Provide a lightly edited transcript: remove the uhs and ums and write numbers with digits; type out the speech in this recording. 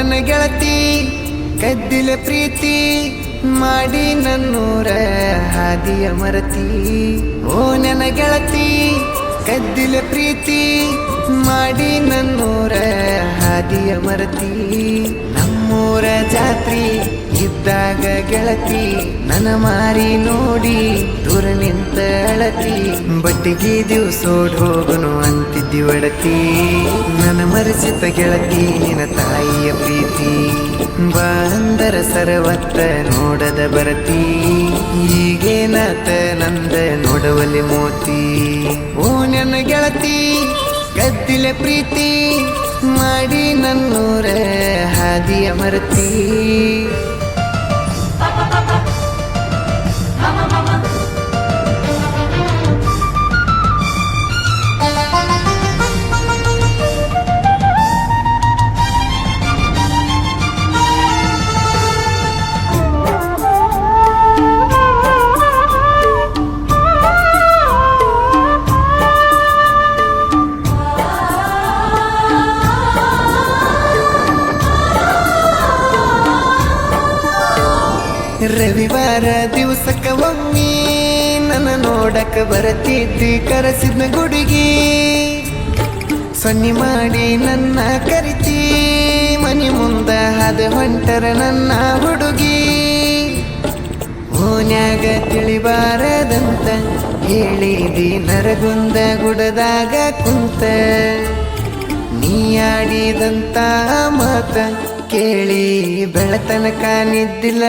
ನನ್ನ ಗೆಳತಿ ಕದ್ದಿಲ ಪ್ರೀತಿ ಮಾಡಿ ನನ್ನೂರ ಹಾದಿಯ ಮರತಿ. ಓ ನನ್ನ ಗೆಳತಿ ಕದ್ದಿಲ ಪ್ರೀತಿ ಮಾಡಿ ನನ್ನೂರ ಹಾದಿಯ ಮರತಿ. ನಮ್ಮೂರ ಜಾತ್ರಿ ಇದ್ದಾಗ ಗೆಳತಿ ನನ್ನ ಮಾರಿ ನೋಡಿ ದೂರ ನಿಂತ ಅಳತಿ. ಬಟ್ಟಿಗೆ ದಿವ್ಸೋಡ್ ಹೋಗನು ಅಂತಿದ್ದಿ ಒಡತಿ. ನನ್ನ ಮರೆಸಿತ ಗೆಳತಿ ನಿನ್ನ ತಾಯಿಯ ಪ್ರೀತಿ. ಬಾಂದರ ಸರವತ್ತ ನೋಡದ ಬರತಿ. ಈಗೇನಾತ ನಂದ ನೋಡವಲ್ಲಿ ಮೋತಿ. ಓ ನನ್ನ ಗೆಳತಿ ಕದ್ದಿಲ ಪ್ರೀತಿ ಮಾಡಿ ನನ್ನೂರ ಹಾದಿಯ ಮರತಿ. ರವಿವಾರ ದಿವಸಕ್ಕ ಒಮ್ಮೆ ನನ್ನ ನೋಡಕ ಬರತಿದ್ದಿ ಕರೆಸಿದ್ನ ಗುಡುಗಿ. ಸೊನ್ನಿ ಮಾಡಿ ನನ್ನ ಕರಿತಿ ಮನಿ ಮುಂದ ಹಾದ ಹೊಂಟರ ನನ್ನ ಹುಡುಗಿ. ಓನ್ಯಾಗ ತಿಳಿಬಾರದಂತ ಹೇಳಿದಿ ನರಗುಂದ ಗುಡದಾಗ ಕುಂತ. ನೀ ಆಡಿದಂತ ಮಾತ ಕೇಳಿ ಬೆಳತನಕ ನಿದ್ದಿಲ್ಲ